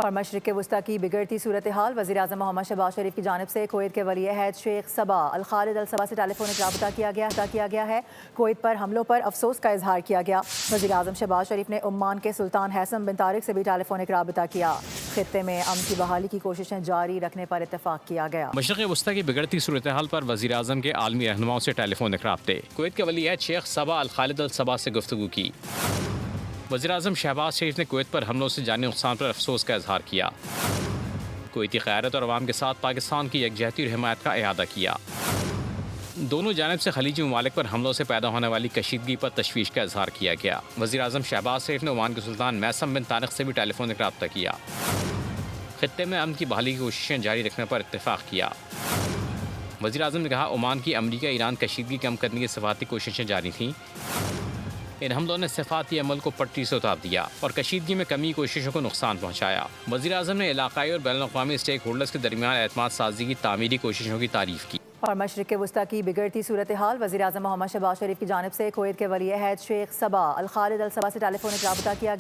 اور مشرق وسطی کی بگڑتی صورتحال، وزیراعظم محمد شہباز شریف کی جانب سے کویت کے ولی عہد شیخ صبا الخالد الصبا سے ٹیلی فونک رابطہ کیا گیا ہے۔ کویت پر حملوں پر افسوس کا اظہار کیا گیا۔ وزیراعظم شہباز شریف نے عمان کے سلطان حیثم بن طارق سے بھی ٹیلی فونک رابطہ کیا۔ خطے میں امن کی بحالی کی کوششیں جاری رکھنے پر اتفاق کیا گیا۔ مشرق وسطی کی بگڑتی صورتحال پر وزیراعظم کے عالمی رہنماؤں سے ٹیلی فونک رابطے۔ کویت کے ولی عہد شیخ صبا الخالد الصبا سے گفتگو کی۔ وزیراعظم شہباز شریف نے کویت پر حملوں سے جانی نقصان پر افسوس کا اظہار کیا۔ کویتی قیادت اور عوام کے ساتھ پاکستان کی یکجہتی اور حمایت کا اعادہ کیا۔ دونوں جانب سے خلیجی ممالک پر حملوں سے پیدا ہونے والی کشیدگی پر تشویش کا اظہار کیا گیا۔ وزیراعظم شہباز شریف نے عمان کے سلطان میثم بن طارق سے بھی ٹیلی فونک رابطہ کیا۔ خطے میں امن کی بحالی کی کوششیں جاری رکھنے پر اتفاق کیا۔ وزیراعظم نے کہا عمان کی امریکہ ایران کشیدگی کم کرنے کی سفارتی کوششیں جاری تھیں۔ ان حملوں نے سفارتی عمل کو پٹری سے اتار دیا اور کشیدگی میں کمی کی کوششوں کو نقصان پہنچایا۔ وزیراعظم نے علاقائی اور بین الاقوامی اسٹیک ہولڈرز کے درمیان اعتماد سازی کی تعمیری کوششوں کی تعریف کی۔ اور مشرق وسطی کی بگڑتی صورتحال، وزیراعظم محمد شہباز شریف کی جانب سے کویت کے ولی عہد شیخ صبا الخالد الصبا سے ٹیلی فونک رابطہ کیا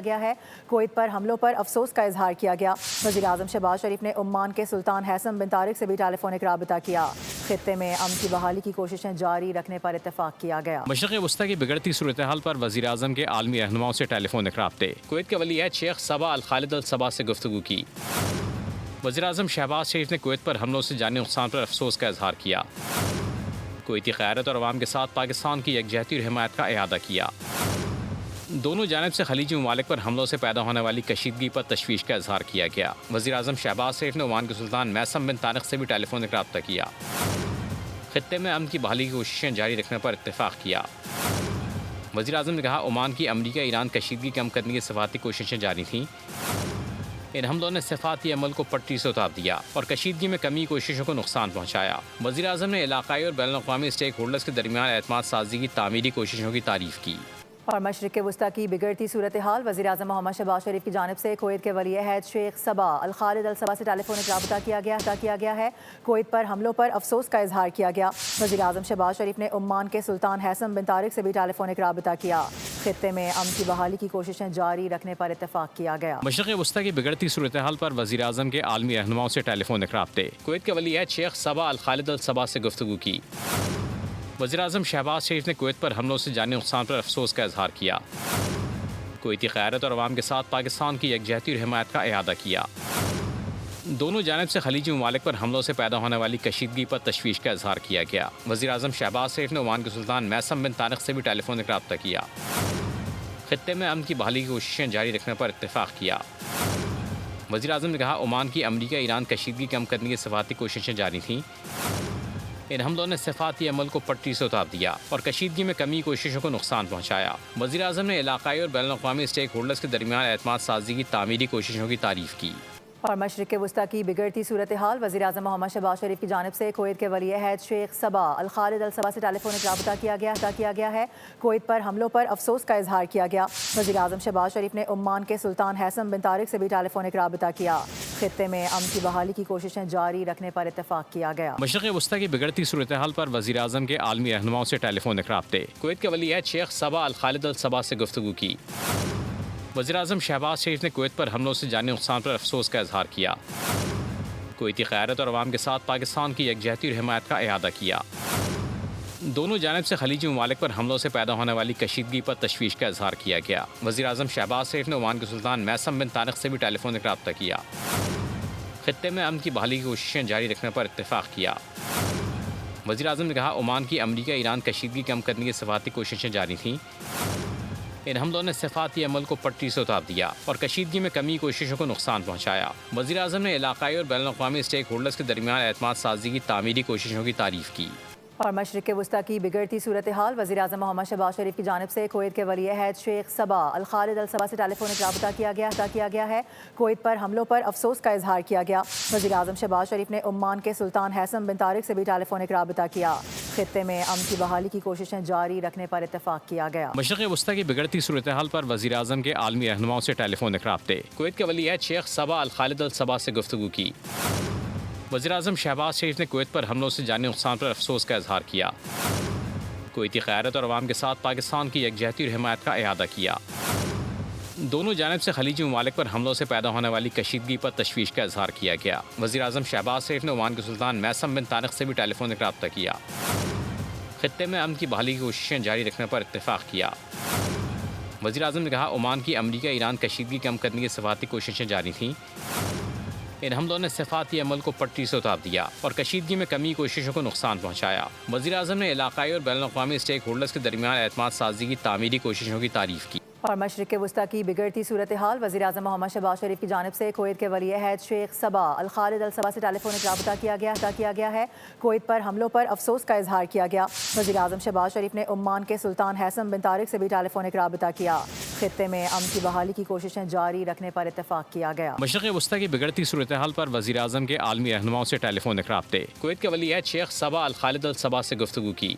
گیا ہے۔ کویت پر حملوں پر افسوس کا اظہار کیا گیا۔ وزیراعظم شہباز شریف نے عمان کے سلطان حیثم بن طارق سے بھی ٹیلی فونک رابطہ کیا۔ خطے میں امن کی بحالی کی کوششیں جاری رکھنے پر اتفاق کیا گیا۔ مشرق وسطی کی بگڑتی صورتحال پر وزیراعظم کے عالمی رہنماؤں سے ٹیلی فونک رابطے۔ کویت کے ولی عہد شیخ صبا الخالد الصبا سے گفتگو کی۔ وزیراعظم شہباز شریف نے کویت پر حملوں سے جانی نقصان پر افسوس کا اظہار کیا۔ کویتی قیادت اور عوام کے ساتھ پاکستان کی یکجہتی اور حمایت کا اعادہ کیا۔ دونوں جانب سے خلیجی ممالک پر حملوں سے پیدا ہونے والی کشیدگی پر تشویش کا اظہار کیا گیا۔ وزیراعظم شہباز شریف نے عمان کے سلطان میثم بن طارق سے بھی ٹیلی فونک رابطہ کیا۔ خطے میں امن کی بحالی کی کوششیں جاری رکھنے پر اتفاق کیا۔ وزیراعظم نے کہا عمان کی امریکہ ایران کشیدگی کم کرنے کی سفارتی کوششیں جاری تھیں۔ ان حملوں نے سفارتی عمل کو پٹری سے اتار دیا اور کشیدگی میں کمی کی کوششوں کو نقصان پہنچایا۔ وزیراعظم نے علاقائی اور بین الاقوامی اسٹیک ہولڈرز کے درمیان اعتماد سازی کی تعمیری کوششوں کی تعریف کی۔ اور مشرق وسطی کی بگڑتی صورتحال، وزیراعظم محمد شہباز شریف کی جانب سے کویت کے ولی عہد شیخ صبا الخالد الصبا سے ٹیلی فونک رابطہ کیا گیا ہے۔ کویت پر حملوں پر افسوس کا اظہار کیا گیا۔ وزیراعظم شہباز شریف نے عمان کے سلطان حیثم بن طارق سے بھی ٹیلی فونک رابطہ کیا۔ خطے میں امن کی بحالی کی کوششیں جاری رکھنے پر اتفاق کیا گیا۔ مشرق وسطی کی بگڑتی صورتحال پر وزیراعظم کے عالمی رہنماؤں سے ٹیلی فونک رابطے۔ کویت کے ولی عہد شیخ صبا الخالد الصبا سے گفتگو کی۔ وزیراعظم شہباز شریف نے کویت پر حملوں سے جانی نقصان پر افسوس کا اظہار کیا۔ کویتی قیادت اور عوام کے ساتھ پاکستان کی یکجہتی اور حمایت کا اعادہ کیا۔ دونوں جانب سے خلیجی ممالک پر حملوں سے پیدا ہونے والی کشیدگی پر تشویش کا اظہار کیا گیا۔ وزیراعظم شہباز شریف نے عمان کے سلطان میثم بن طارق سے بھی ٹیلی فونک رابطہ کیا۔ خطے میں امن کی بحالی کی کوششیں جاری رکھنے پر اتفاق کیا۔ وزیراعظم نے کہا عمان کی امریکہ ایران کشیدگی کم کرنے کی سفارتی کوششیں جاری تھیں۔ ان حملوں نے سفارتی عمل کو پٹری سے اتار دیا اور کشیدگی میں کمی کی کوششوں کو نقصان پہنچایا۔ وزیراعظم نے علاقائی اور بین الاقوامی اسٹیک ہولڈرز کے درمیان اعتماد سازی کی تعمیری کوششوں کی تعریف کی۔ اور مشرق وسطی کی بگڑتی صورتحال، وزیراعظم محمد شہباز شریف کی جانب سے کویت کے ولی عہد شیخ صبا الخالد الصبا سے ٹیلی فونک رابطہ کیا گیا ہے۔ کویت پر حملوں پر افسوس کا اظہار کیا گیا۔ وزیراعظم شہباز شریف نے عمان کے سلطان حیثم بن طارق سے بھی ٹیلی فونک رابطہ کیا۔ خطے میں امن کی بحالی کی کوششیں جاری رکھنے پر اتفاق کیا گیا۔ مشرق وسطی کی بگڑتی صورتحال پر وزیراعظم کے عالمی رہنماؤں سے ٹیلی فونک رابطے۔ کویت کے ولی عہد شیخ صبا الخالد الصبا سے گفتگو کی۔ وزیراعظم شہباز شریف نے کویت پر حملوں سے جانی نقصان پر افسوس کا اظہار کیا۔ کویتی قیادت اور عوام کے ساتھ پاکستان کی یکجہتی اور حمایت کا اعادہ کیا۔ دونوں جانب سے خلیجی ممالک پر حملوں سے پیدا ہونے والی کشیدگی پر تشویش کا اظہار کیا گیا۔ وزیراعظم شہباز شریف نے عمان کے سلطان میثم بن طارق سے بھی ٹیلی فونک رابطہ کیا۔ خطے میں امن کی بحالی کی کوششیں جاری رکھنے پر اتفاق کیا۔ وزیراعظم نے کہا عمان کی امریکہ ایران کشیدگی کم کرنے کی سفارتی کوششیں جاری تھیں۔ ان حملوں نے سفارتی عمل کو پٹری سے اتار دیا اور کشیدگی میں کمی کی کوششوں کو نقصان پہنچایا۔ وزیراعظم نے علاقائی اور بین الاقوامی اسٹیک ہولڈرز کے درمیان اعتماد سازی کی تعمیری کوششوں کی تعریف کی۔ اور مشرق وسطی کی بگڑتی صورتحال، وزیراعظم محمد شہباز شریف کی جانب سے کویت کے ولی عہد شیخ صبا الخالد الصبا سے ٹیلی فونک رابطہ کیا گیا ہے۔ کویت پر حملوں پر افسوس کا اظہار کیا گیا۔ وزیراعظم شہباز شریف نے عمان کے سلطان حیثم بن طارق سے بھی ٹیلی فونک رابطہ کیا۔ خطے میں امن کی بحالی کی کوششیں جاری رکھنے پر اتفاق کیا گیا۔ مشرق وسطی کی بگڑتی صورتحال پر وزیراعظم کے عالمی رہنماؤں سے ٹیلی فونک رابطے۔ کویت کے ولی عہد شیخ صبا الخالد الصبا سے گفتگو کی۔ وزیراعظم شہباز شریف نے کویت پر حملوں سے جانی نقصان پر افسوس کا اظہار کیا۔ کویتی قیادت اور عوام کے ساتھ پاکستان کی یکجہتی اور حمایت کا اعادہ کیا۔ دونوں جانب سے خلیجی ممالک پر حملوں سے پیدا ہونے والی کشیدگی پر تشویش کا اظہار کیا گیا۔ وزیر اعظم شہباز شریف نے عمان کے سلطان میثم بن طارق سے بھی ٹیلی فونک رابطہ کیا۔ خطے میں امن کی بحالی کی کوششیں جاری رکھنے پر اتفاق کیا۔ وزیر اعظم نے کہا عمان کی امریکہ ایران کشیدگی کم کرنے کی سفارتی کوششیں جاری تھیں۔ ان حملوں نے سفارتی عمل کو پٹری سے اتار دیا اور کشیدگی میں کمی کی کوششوں کو نقصان پہنچایا۔ وزیر اعظم نے علاقائی اور بین الاقوامی اسٹیک ہولڈرز کے درمیان اعتماد سازی کی تعمیری کوششوں کی تعریف کی۔ اور مشرق وسطی کی بگڑتی صورتحال، وزیر اعظم محمد شہباز شریف کی جانب سے کویت کے ولی عہد شیخ صبا الخالد الصبا سے ٹیلی فونک رابطہ کیا گیا ہے۔ کویت پر حملوں پر افسوس کا اظہار کیا گیا۔ وزیر اعظم شہباز شریف نے عمان کے سلطان حیثم بن طارق سے بھی ٹیلی فونک رابطہ کیا۔ خطے میں امن کی بحالی کی کوششیں جاری رکھنے پر اتفاق کیا گیا۔ مشرق وسطی کی بگڑتی صورتحال پر وزیر اعظم کے عالمی رہنماؤں سے ٹیلی فونک رابطے۔ کویت کے ولی عہد شیخ صبا الخالد الصبا سے گفتگو کی۔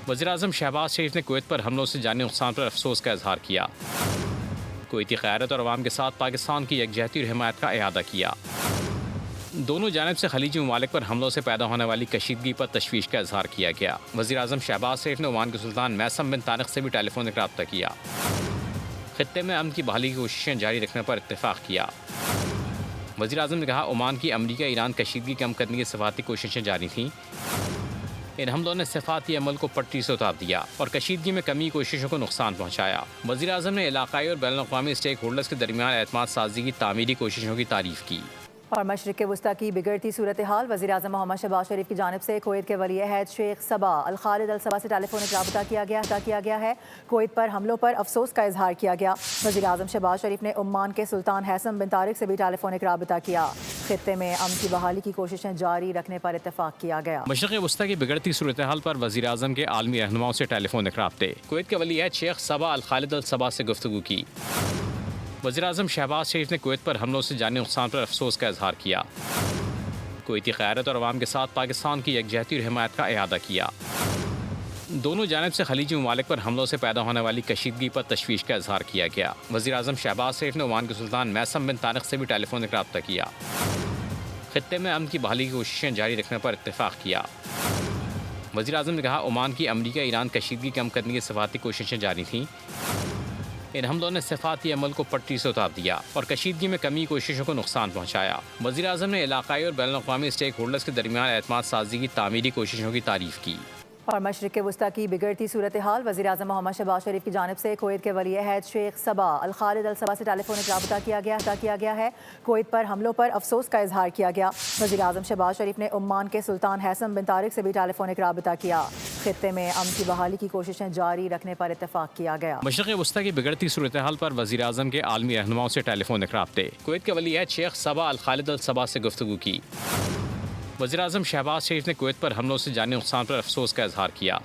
وزیر اعظم شہباز شریف نے کویت پر حملوں سے جانی نقصان پر افسوس کا اظہار کیا۔ کویتی قیادت اور عوام کے ساتھ پاکستان کی یکجہتی اور حمایت کا اعادہ کیا۔ دونوں جانب سے خلیجی ممالک پر حملوں سے پیدا ہونے والی کشیدگی پر تشویش کا اظہار کیا گیا۔ وزیر اعظم شہباز شریف نے عمان کے سلطان میثم بن طارق سے بھی ٹیلی فونک رابطہ کیا۔ خطے میں امن کی بحالی کی کوششیں جاری رکھنے پر اتفاق کیا۔ وزیر اعظم نے کہا عمان کی امریکہ ایران کشیدگی کم کرنے کی سفارتی کوششیں جاری تھیں۔ ان حملوں نے سفارتی عمل کو پٹری سے اتار دیا اور کشیدگی میں کمی کی کوششوں کو نقصان پہنچایا۔ وزیر اعظم نے علاقائی اور بین الاقوامی اسٹیک ہولڈرز کے درمیان اعتماد سازی کی تعمیری کوششوں کی تعریف کی۔ اور مشرق وسطی کی بگڑتی صورتحال، وزیر اعظم محمد شہباز شریف کی جانب سے کویت کے ولی عہد شیخ صبا الخالد الصبا سے ٹیلی فونک رابطہ کیا گیا ہے۔ کویت پر حملوں پر افسوس کا اظہار کیا گیا۔ وزیر اعظم شہباز شریف نے عمان کے سلطان حیثم بن طارق سے بھی ٹیلی فونک رابطہ کیا۔ خطے میں امن کی بحالی کی کوششیں جاری رکھنے پر اتفاق کیا گیا۔ مشرق وسطی کی بگڑتی صورتحال پر وزیر اعظم کے عالمی رہنماؤں سے ٹیلی فونک رابطے۔ کویت کے ولی عہد شیخ صبا الخالد الصبا سے گفتگو کی۔ وزیر اعظم شہباز شریف نے کویت پر حملوں سے جانی نقصان پر افسوس کا اظہار کیا۔ کویتی قیادت اور عوام کے ساتھ پاکستان کی یکجہتی اور حمایت کا اعادہ کیا۔ دونوں جانب سے خلیجی ممالک پر حملوں سے پیدا ہونے والی کشیدگی پر تشویش کا اظہار کیا گیا۔ وزیر اعظم شہباز شریف نے عمان کے سلطان میثم بن طارق سے بھی ٹیلی فونک رابطہ کیا۔ خطے میں امن کی بحالی کی کوششیں جاری رکھنے پر اتفاق کیا۔ وزیر اعظم نے کہا عمان کی امریکہ ایران کشیدگی کم کرنے کی سفارتی کوششیں جاری تھیں۔ ان حملوں نے سفارتی عمل کو پٹری سے اتار دیا اور کشیدگی میں کمی کی کوششوں کو نقصان پہنچایا۔ وزیر اعظم نے علاقائی اور بین الاقوامی اسٹیک ہولڈرز کے درمیان اعتماد سازی کی تعمیری کوششوں کی تعریف کی۔ اور مشرق وسطی کی بگڑتی صورتحال، وزیر اعظم محمد شہباز شریف کی جانب سے کویت کے ولی عہد شیخ صبا الخالد الصبا سے ٹیلی فونک رابطہ کیا گیا ہے۔ کویت پر حملوں پر افسوس کا اظہار کیا گیا۔ وزیر اعظم شہباز شریف نے عمان کے سلطان حیثم بن طارق سے بھی ٹیلی فونک رابطہ کیا۔ خطے میں امن کی بحالی کی کوششیں جاری رکھنے پر اتفاق کیا گیا۔ مشرق وسطی کی بگڑتی صورتحال پر وزیر اعظم کے عالمی رہنماؤں سے ٹیلی فونک رابطے۔ کویت کے ولی عہد شیخ صبا الخالد الصبا سے گفتگو کی۔ وزیر اعظم شہباز شریف نے کویت پر حملوں سے جانی نقصان پر افسوس کا اظہار کیا۔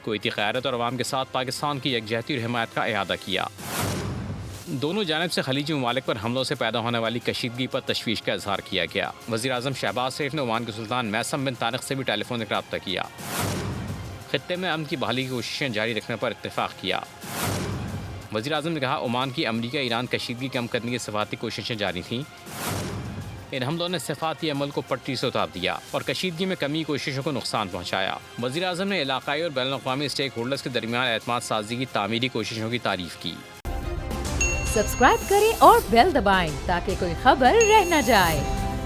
کویتی قیادت اور عوام کے ساتھ پاکستان کی یکجہتی اور حمایت کا اعادہ کیا۔ دونوں جانب سے خلیجی ممالک پر حملوں سے پیدا ہونے والی کشیدگی پر تشویش کا اظہار کیا گیا۔ وزیر اعظم شہباز شریف نے عمان کے سلطان میثم بن طارق سے بھی ٹیلی فونک رابطہ کیا۔ خطے میں امن کی بحالی کی کوششیں جاری رکھنے پر اتفاق کیا۔ وزیر اعظم نے کہا عمان کی امریکہ ایران کشیدگی کم کرنے کی سفارتی کوششیں جاری تھیں۔ ان حملوں نے سفارتی عمل کو پٹری سے اتار دیا اور کشیدگی میں کمی کی کوششوں کو نقصان پہنچایا۔ وزیر اعظم نے علاقائی اور بین الاقوامی اسٹیک ہولڈرز کے درمیان اعتماد سازی کی تعمیری کوششوں کی تعریف کی۔ سبسکرائب کریں اور بیل دبائیں تاکہ کوئی خبر رہ نہ جائے۔